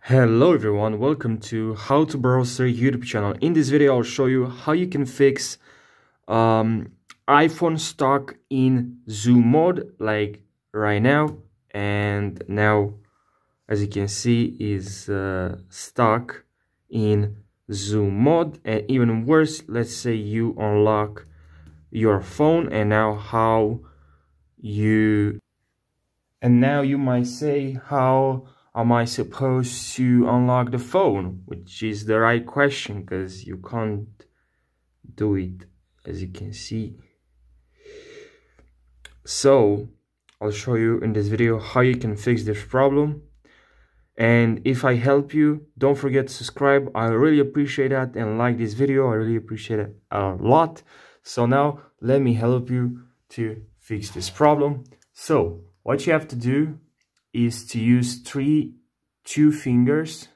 Hello everyone, welcome to HowToBrowser YouTube channel. In this video I'll show you how you can fix iPhone stuck in zoom mode like right now, and now as you can see is stuck in zoom mode. And even worse, let's say you unlock your phone and now you might say, how am I supposed to unlock the phone? Which is the right question, because you can't do it, as you can see. So I'll show you in this video how you can fix this problem. And if I help you, don't forget to subscribe. I really appreciate that, and like this video. I really appreciate it a lot. So now let me help you to fix this problem. So what you have to do is to use three fingers.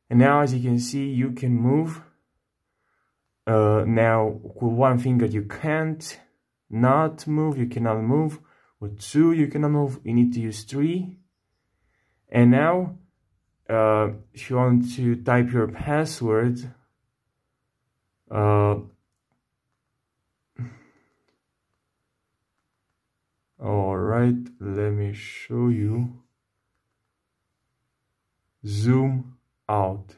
And now as you can see, you can move. Now with one finger you cannot move. With two you cannot move. You need to use three. And now if you want to type your password, alright, let me show you. Zoom out.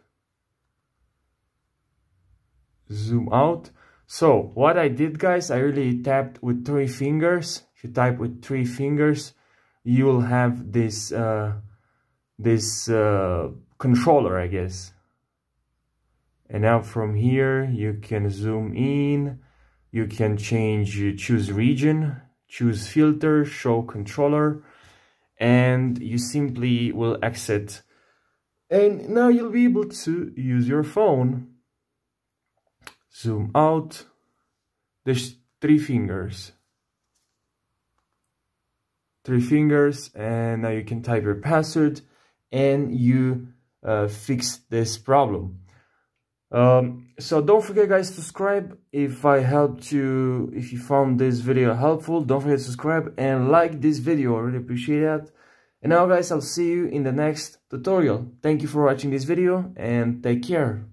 So what I did, guys, I really tapped with three fingers. If you type with three fingers, you will have this controller, I guess. And now from here you can zoom in, you can choose region, choose filter, show controller, and you simply will exit. And now you'll be able to use your phone. Zoom out. There's three fingers, and now you can type your password and you fix this problem. So don't forget, guys, to subscribe. If you found this video helpful, don't forget to subscribe and like this video. I really appreciate that. And now, guys, I'll see you in the next tutorial. Thank you for watching this video and take care.